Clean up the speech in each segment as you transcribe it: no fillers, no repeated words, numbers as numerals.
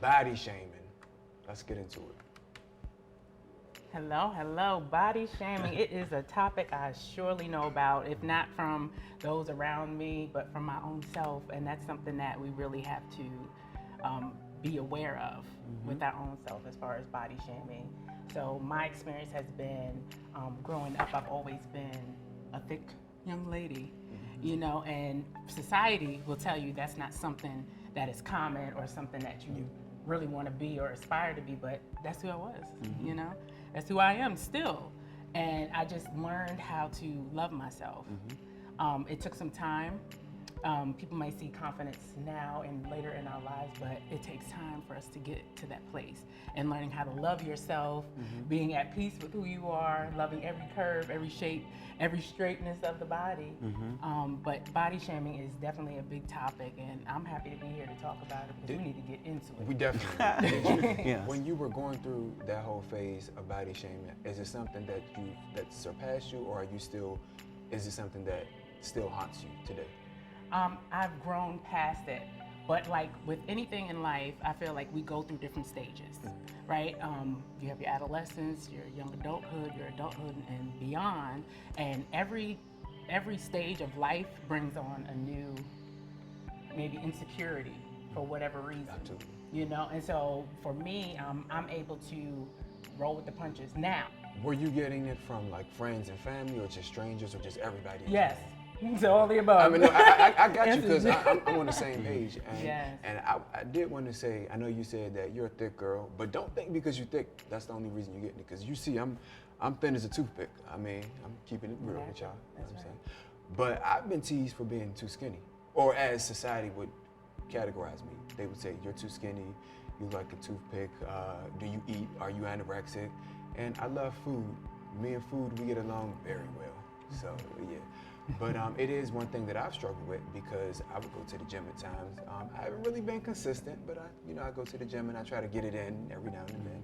body shaming. Let's get into it. Hello. Body shaming. It is a topic I surely know about, if not from those around me, but from my own self. And that's something that we really have to be aware of with our own self as far as body shaming. So my experience has been growing up, I've always been a thick young lady, and society will tell you that's not something that is common or something that you really want to be or aspire to be, but that's who I was, That's who I am still. And I just learned how to love myself. It took some time. People might see confidence now and later in our lives, but it takes time for us to get to that place and learning how to love yourself, being at peace with who you are, loving every curve, every shape, every straightness of the body. But body shaming is definitely a big topic, and I'm happy to be here to talk about it because we need to get into it. We definitely. Yes. When you were going through that whole phase of body shaming, is it something that surpassed you, or is it something that still haunts you today? I've grown past it, but like with anything in life, I feel like we go through different stages, right? You have your adolescence, your young adulthood, your adulthood, and beyond. And every stage of life brings on a new, maybe insecurity for whatever reason. Absolutely. And so for me, I'm able to roll with the punches now. Were you getting it from like friends and family, or just strangers, or just everybody? Yes. So all the above. I mean, no, I got you, because I'm on the same page. And, Yes. and I did want to say, I know you said that you're a thick girl, but don't think because you're thick, that's the only reason you're getting it. Because you see, I'm thin as a toothpick. I mean, I'm keeping it real with y'all. You know what I'm saying? But I've been teased for being too skinny, or as society would categorize me. They would say, you're too skinny, you look like a toothpick, do you eat, are you anorexic? And I love food. Me and food, we get along very well. So, yeah. But it is one thing that I've struggled with, because I would go to the gym at times. I haven't really been consistent, but I go to the gym and I try to get it in every now and then.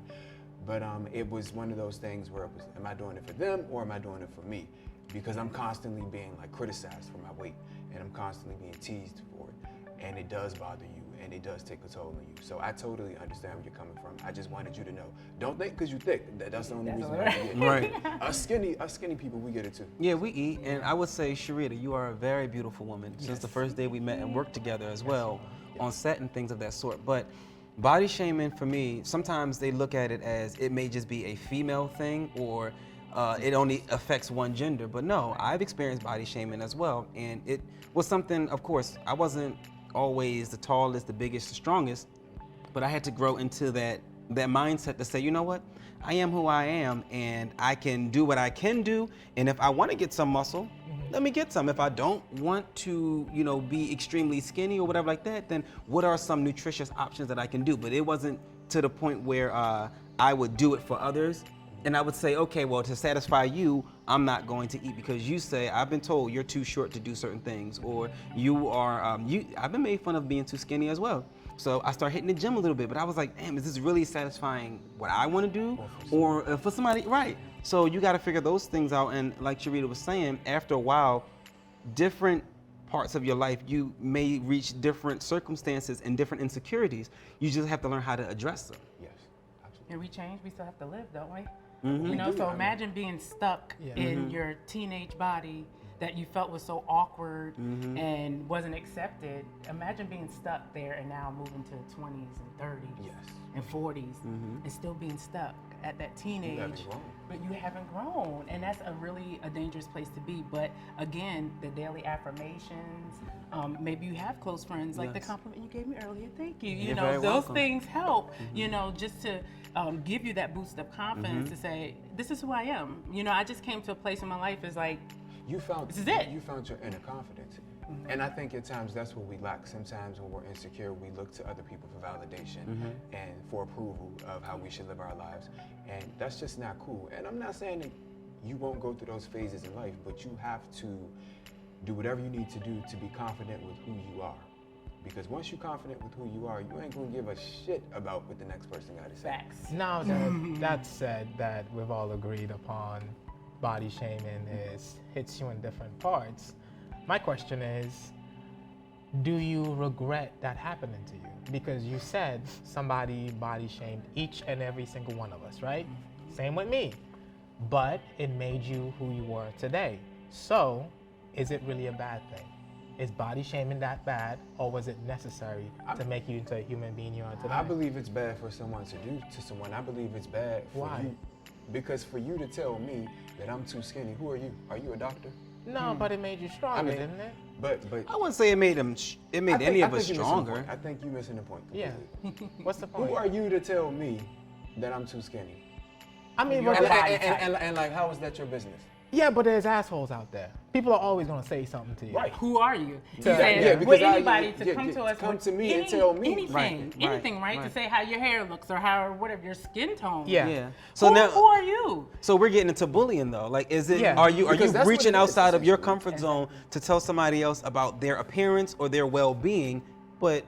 But it was one of those things where am I doing it for them, or am I doing it for me? Because I'm constantly being like criticized for my weight, and I'm constantly being teased for it, and it does bother you, and it does take a toll on you. So I totally understand where you're coming from. I just wanted you to know. Don't think because you're thick that's the only reason why you get it. Right. Us skinny people, we get it too. Yeah, we eat, and I would say, Sherita, you are a very beautiful woman since the first day we met and worked together as well on set and things of that sort. But body shaming for me, sometimes they look at it as it may just be a female thing, or it only affects one gender. But no, I've experienced body shaming as well, and it was something, of course, I wasn't always the tallest, the biggest, the strongest, but I had to grow into that mindset to say, you know what, I am who I am, and I can do what I can do, and if I want to get some muscle, let me get some. If I don't want to, be extremely skinny or whatever like that, then what are some nutritious options that I can do? But it wasn't to the point where I would do it for others. And I would say, okay, well, to satisfy you, I'm not going to eat because you say, I've been told you're too short to do certain things, or you are, I've been made fun of being too skinny as well. So I started hitting the gym a little bit, but I was like, damn, is this really satisfying what I want to do? Or for somebody, right. So you got to figure those things out. And like Sherita was saying, after a while, different parts of your life, you may reach different circumstances and different insecurities. You just have to learn how to address them. Yes, absolutely. And we change, we still have to live, don't we? We So do. imagine being stuck in your teenage body that you felt was so awkward and wasn't accepted. Imagine being stuck there and now moving to 20s and 30s and 40s and still being stuck at that teenage. You haven't grown. But you haven't grown, and that's a dangerous place to be. But again, the daily affirmations, maybe you have close friends, like the compliment you gave me earlier, thank you. You're very Those welcome. things help, just to give you that boost of confidence to say, this is who I am. I just came to a place in my life is like, this is it. You found your inner confidence. And I think at times that's what we lack. Sometimes when we're insecure, we look to other people for validation and for approval of how we should live our lives. And that's just not cool. And I'm not saying that you won't go through those phases in life, but you have to do whatever you need to do to be confident with who you are. Because once you're confident with who you are, you ain't gonna give a shit about what the next person gotta say. facts. Now that said, that we've all agreed upon body shaming hits you in different parts. My question is, do you regret that happening to you? Because you said somebody body shamed each and every single one of us, right? Same with me. But it made you who you were today. So, is it really a bad thing? Is body shaming that bad, or was it necessary to make you into a human being you are today? I believe it's bad for someone to do to someone. I believe it's bad for Why? you. Because for you to tell me that I'm too skinny, who are you? Are you a doctor? No, but it made you stronger, didn't it? But I wouldn't say it made any of us stronger. I think you're missing the point. Yeah. Completely. What's the point? Who are you to tell me that I'm too skinny? I mean, Your but body type. And like, how is that your business? yeah, but there's assholes out there. People are always gonna say something to you. Right. Who are you? You Yeah, said, yeah, because with I- anybody to yeah, come yeah, to us come with to me and tell me. anything, Right, anything, right? right. To say how your hair looks or how, or whatever, your skin tone. Yeah. Yeah. So now, who are you? so we're getting into bullying though. Like, is it? Yeah. Are you Because that's what reaching it is, outside of your essentially. comfort zone to tell somebody else about their appearance or their well-being? But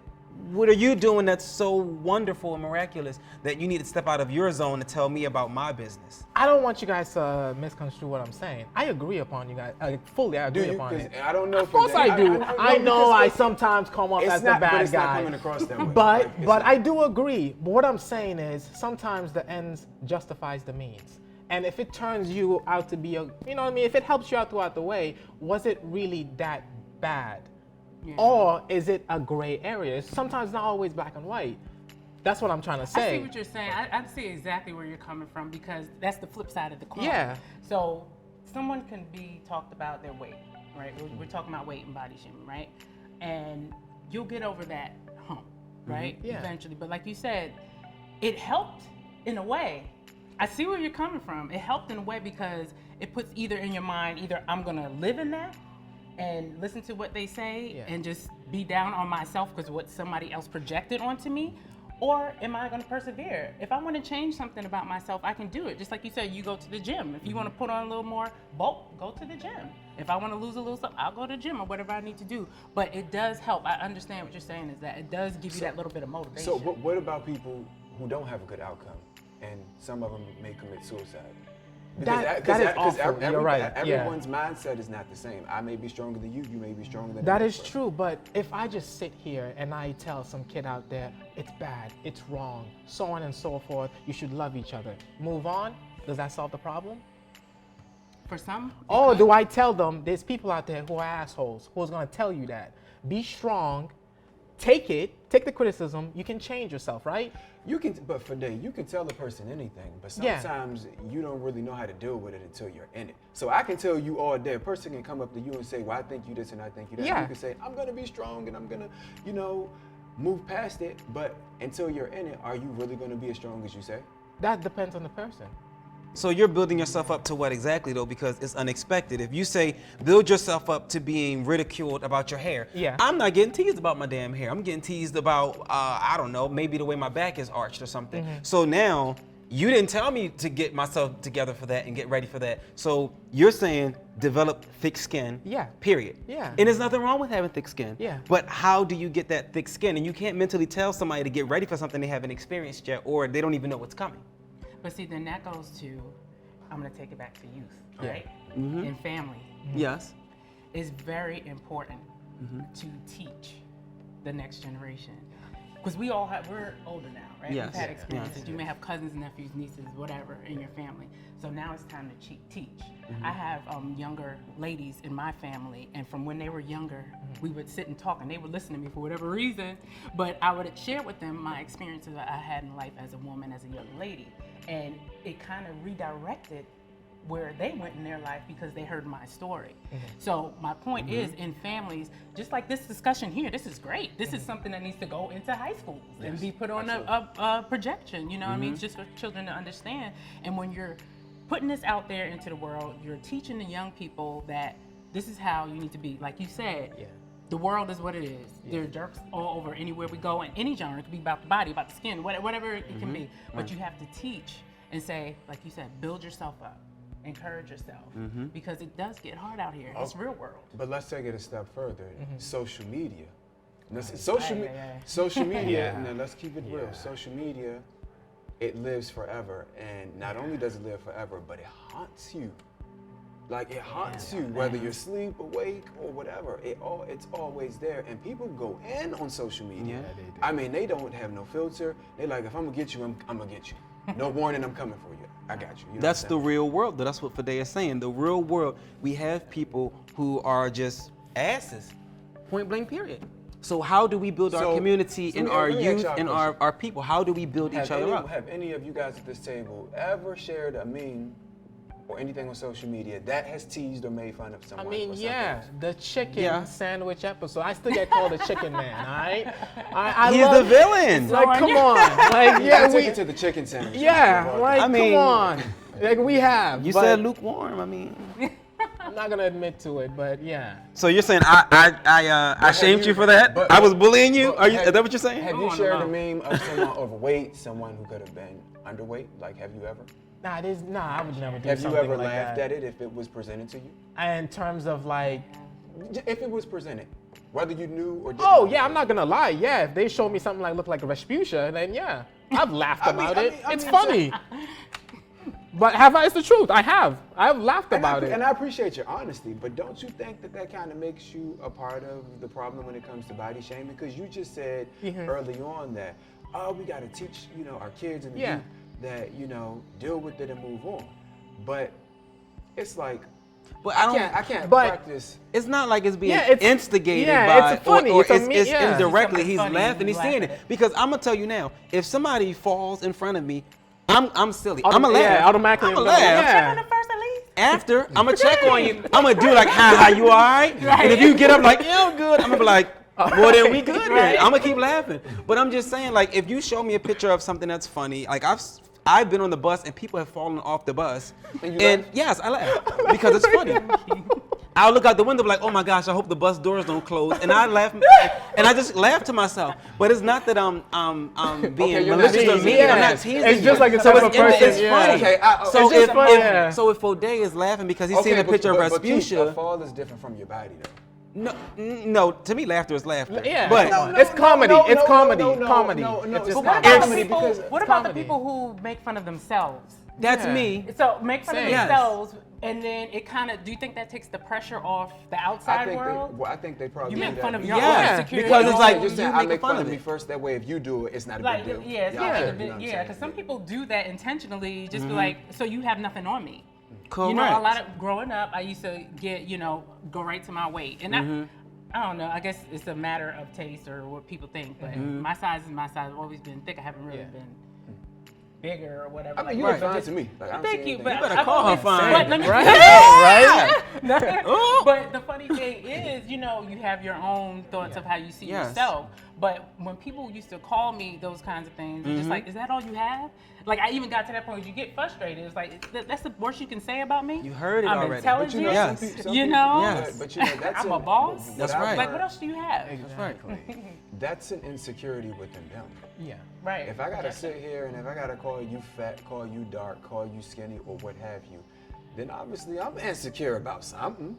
what are you doing that's so wonderful and miraculous that you need to step out of your zone to tell me about my business? I don't want you guys to misconstrue what I'm saying. I agree upon you guys. Fully, I Do agree you? upon 'Cause it. I don't know. Of course I do. I know I because sometimes come off it's as not, the but bad it's not guy. coming across that way. But Like, it's but not. I do agree. But what I'm saying is sometimes the ends justifies the means. And if it turns you out to be a, you know what I mean? If it helps you out throughout the way, was it really that bad? Yeah. Or is it a gray area? It's sometimes not always black and white. That's what I'm trying to I say. see what you're saying. I see exactly where you're coming from because that's the flip side of the coin. Yeah. So someone can be talked about their weight, right? We're talking about weight and body shaming, right? And you'll get over that hump, right? Yeah. Eventually. But like you said, it helped in a way. I see where you're coming from. It helped in a way because it puts either in your mind, either I'm gonna live in that and listen to what they say Yeah. and just be down on myself because what somebody else projected onto me, or am I going to persevere? If I want to change something about myself, I can do it. Just like you said, you go to the gym. If you want to put on a little more bulk, go to the gym. If I want to lose a little something, I'll go to the gym or whatever I need to do. But it does help. I understand what you're saying is that it does give you that little bit of motivation. So what about people who don't have a good outcome, and some of them may commit suicide? That is awful. You're right. Yeah. Everyone's mindset is not the same. I may be stronger than you. You may be stronger than That the is next true, but if I just sit here and I tell some kid out there, it's bad, it's wrong, so on and so forth, you should love each other, move on, does that solve the problem? For some, Or do I tell them there's people out there who are assholes, who's gonna tell you that? Be strong, take the criticism, you can change yourself, right? You can, but for day, you can tell a person anything, but Yeah. sometimes you don't really know how to deal with it until you're in it. So I can tell you all day, a person can come up to you and say, well, I think you this and I think you that. Yeah. You can say, I'm gonna be strong and I'm gonna, move past it, but until you're in it, are you really gonna be as strong as you say? That depends on the person. So you're building yourself up to what exactly though? Because it's unexpected. If you say build yourself up to being ridiculed about your hair, Yeah. I'm not getting teased about my damn hair. I'm getting teased about I don't know, maybe the way my back is arched or something. Mm-hmm. So now you didn't tell me to get myself together for that and get ready for that. So you're saying develop thick skin. Yeah. Period. Yeah. And there's nothing wrong with having thick skin. Yeah. But how do you get that thick skin? And you can't mentally tell somebody to get ready for something they haven't experienced yet, or they don't even know what's coming. but see, then that goes to, I'm going to take it back to youth, Yeah. right? Mm-hmm. And family. Yes. It's very important to teach the next generation. Because we're older now, right? Yes. We've had Yes. experiences. Yes. You may have cousins, nephews, nieces, whatever in your family. So now it's time to teach. I have younger ladies in my family, and from when they were younger, we would sit and talk, and they would listen to me for whatever reason, but I would share with them my experiences that I had in life as a woman, as a young lady, and it kind of redirected where they went in their life because they heard my story. So my point is, in families, just like this discussion here, this is great. This is something that needs to go into high schools and Yes, be put on a projection, you know what I mean? It's just for children to understand. And when you're putting this out there into the world, you're teaching the young people that this is how you need to be. Like you said, Yeah. the world is what it is. There are jerks all over anywhere we go in any genre. It could be about the body, about the skin, whatever it can be. But you have to teach and say, like you said, build yourself up. Encourage yourself because it does get hard out here. It's real world. But let's take it a step further. Social media. Aye. Social media, Yeah. and then let's keep it real. Yeah. Social media, it lives forever. And not only does it live forever, but it haunts you. Like it haunts you, whether you're asleep, awake, or whatever. It's always there, and people go in on social media. Yeah, they do. I mean, they don't have no filter. They like, if I'm gonna get you, I'm gonna get you. No warning, I'm coming for you. I got you. You know That's what the I'm saying? real world. That's what Fadea is saying. The real world, we have people who are just asses, point blank, period. So how do we build our So, community so and let me our ask youth y'all a and question. our people? How do we build each other up? Have any of you guys at this table ever shared a meme or anything on social media that has teased or made fun of I someone? mean, or yeah, something? the chicken Yeah. sandwich episode. I still get called a chicken man, all right? I He's love, the villain. Like, come on. Like, Yeah, yeah, I we, took it to the chicken sandwich. yeah, like, I mean- come on. Like, we have. You but said lukewarm. I mean, I'm not going to admit to it, but yeah. so you're saying I shamed you for that? but- I was bullying you? but Is that what you're saying? Have I you wanna shared a know. meme of someone overweight, someone who could have been underweight? Like, have you ever? Nah, I would never do Have you something ever like laughed that. at it if it was presented to you? In terms of like, If it was presented, whether you knew or didn't. oh know. yeah, I'm not gonna lie. Yeah, if they show me something like look like a Rasputia, then yeah, I've laughed about it. It's funny. But it's the truth. I've laughed about it. And I appreciate your honesty, but don't you think that kind of makes you a part of the problem when it comes to body shaming? Because you just said early on that, we got to teach, our kids and the Yeah. youth that, deal with it and move on. But it's like, But I can't but- practice. It's not like it's being Yeah, it's- instigated yeah, by, it's funny. or It's a it's, me- it's yeah. indirectly. Something He's funny, laughing. He's you seeing laugh it. at it. Because I'm gonna tell you now, if somebody falls in front of me, I'm silly. Autom- I'm gonna laugh. yeah, automatically I'm gonna I'm gonna- laugh. yeah. On the first at least. After, I'm gonna check on you. I'm gonna do like, hi, you all right? And if you get up like, yeah, I'm good, I'm gonna be like, well, then we good then. Right. I'm gonna keep laughing. But I'm just saying, like, if you show me a picture of something that's funny, like I've been on the bus and people have fallen off the bus, And you and laugh? yes, I laugh because it's funny. I'll look out the window like, oh my gosh, I hope the bus doors don't close, and I laugh, and I just laugh to myself. But it's not that I'm being Okay, you're not malicious or teasing. mean. I'm Yeah. not teasing. It's just like the so type of it's, person, it's yeah. funny. Okay, so it's just if, funny. Yeah. so if Fodé is laughing because he's seeing a picture of but Keith, a Rasputia, fall is different from your body, though. no, to me laughter is laughter. Yeah. But It's comedy. It's comedy. no, Comedy. no, It's just it's What not about the comedy people? because What about the comedy. people who make fun of themselves? that's Yeah. me. So make fun of Same. Yes. themselves, and then it kind of. Do you think that takes the pressure off the outside world? I think they probably You do make that. fun of your Yeah, own insecurity. because it's like you're saying you I making make fun fun of of me it. first. That way, if you do it, it's not a like, big deal. yeah, it's Y'all not care, a you know big- what I'm yeah, saying? because some people do that intentionally, just be like, so you have nothing on me. Correct. You know, a lot of growing up, I used to get, go right to my weight, and I don't know. I guess it's a matter of taste or what people think, but my size is my size. I've always been thick. I haven't really been bigger or whatever. I mean, like you that. look fine to me. Like, I don't Thank see you, anything. but You better I've call her always- fine. But let me- Right? But the funny thing is, you have your own thoughts of how you see Yes. yourself. But when people used to call me those kinds of things, it's just like, is that all you have? Like, I even got to that point where you get frustrated. It's like, that's the worst you can say about me? You heard it I'm already. intelligent. But you know, Yes. some people, You know? Yes. But that's I'm a boss. That's I've right. Like, what learned- else do you have? Exactly. That's an insecurity within them. Yeah. Right. If I gotta sit here and if I gotta call you fat, call you dark, call you skinny, or what have you, then obviously I'm insecure about something.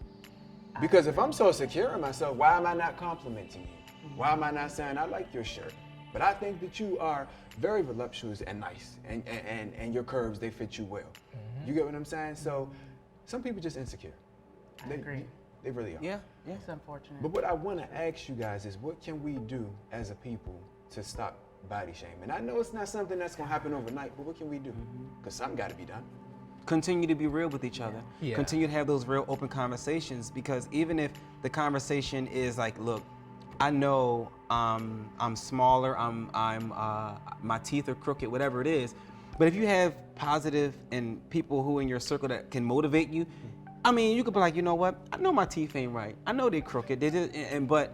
Because if I'm so secure in myself, why am I not complimenting you? Why am I not saying I like your shirt? But I think that you are very voluptuous and nice, and your curves, they fit you well. You get what I'm saying? So some people just insecure. I agree. They really are. Yeah, yeah. It's unfortunate. But what I want to ask you guys is, what can we do as a people to stop body shaming? I know it's not something that's going to happen overnight, but what can we do? Because something got to be done. Continue to be real with each other. Yeah. Continue to have those real open conversations, because even if the conversation is like, look, I know I'm smaller, my teeth are crooked, whatever it is, but if you have positive and people who in your circle that can motivate you, I mean, you could be like, you know what? I know my teeth ain't right. I know they're crooked. But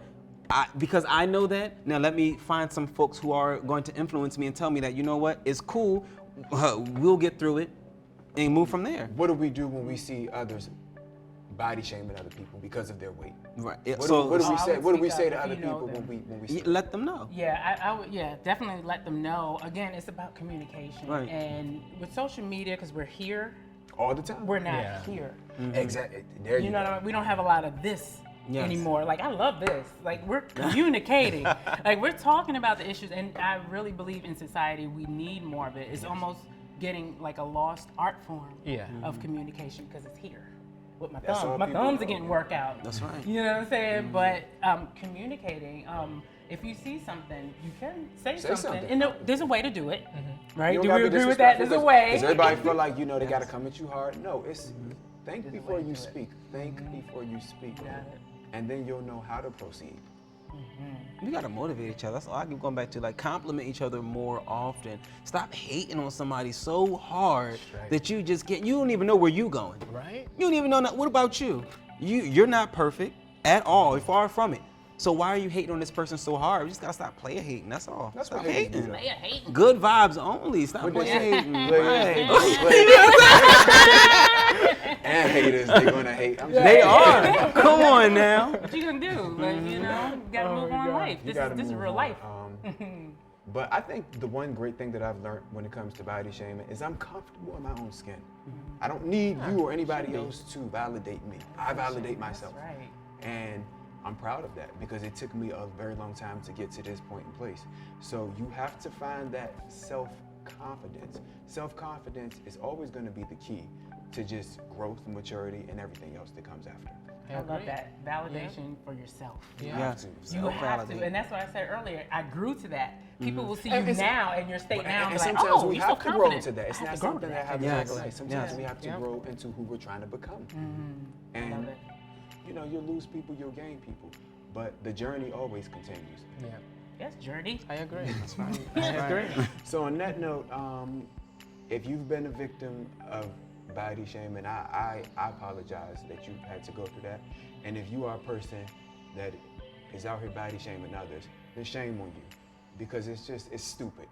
because I know that, now let me find some folks who are going to influence me and tell me that, you know what? It's cool. We'll get through it and move from there. What do we do when we see others body shaming other people because of their weight? Right. What do we I say? would What do we speak say up to if other you know people them. when we see them? Let them know. Yeah, I would, definitely let them know. Again, it's about communication. Right. And with social media, because we're here, All the time. we're not Yeah. here. Exactly. There you You know go. what I mean? We don't have a lot of this Yes. anymore. Like, I love this. Like, we're communicating. Like, we're talking about the issues. And I really believe in society, we need more of it. It's almost getting like a lost art form Yeah. of communication because it's here. with my That's all thumbs. My people thumbs are know, getting yeah. workout. That's right. You know what I'm saying? But communicating. If you see something, you can say something. And there's a way to do it, right? You Do don't we gotta be agree with that? There's a disrespectful way. Because everybody feel like, you know, they got to come at you hard. No, it's think There's a before way to you do it. speak. Think before you speak. Got it. And then you'll know how to proceed. We gotta motivate each other. That's all I keep going back to. Like, compliment each other more often. Stop hating on somebody so hard Right. that you just get. You don't even know where you going. Right? You don't even know. What about you? You're not perfect at all. You're far from it. So why are you hating on this person so hard? We just gotta stop player hating. That's all. That's Stop what haters do, hating. though. Player hating. Good vibes only. Stop What player they say? hating. Players- Right. And haters, they're going to hate. I'm They sorry. are. Come on now. What you gonna do? Like, you know, you gotta Oh move my on God. life. You This gotta is move real on. life. But I think the one great thing that I've learned when it comes to body shaming is I'm comfortable in my own skin. I don't need you or anybody else to validate me. I validate myself. That's right. And I'm proud of that because it took me a very long time to get to this point in place. So you have to find that self-confidence. Self-confidence is always going to be the key to just growth, maturity, and everything else that comes after. I love that validation for yourself. You Yeah. have to. You have to, Self-validate. and that's what I said earlier. I grew to that. People will see you And it's- now in your state now, And and be like, sometimes oh, we you're have so to grow confident. into that. It's I have not to grow something to that happens Yes. overnight. Sometimes Yes. we have to Yeah. grow into who we're trying to become. I love And it. you know, you'll lose people, you'll gain people, but the journey always continues. Yeah. Yes, journey. I agree. That's fine. I agree. So on that note, if you've been a victim of body shaming, I apologize that you had to go through that. And if you are a person that is out here body shaming others, then shame on you, because it's stupid.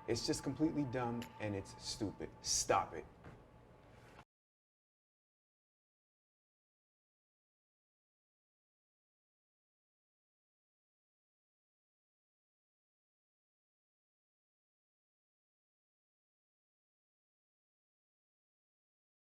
It's just completely dumb and it's stupid. Stop it.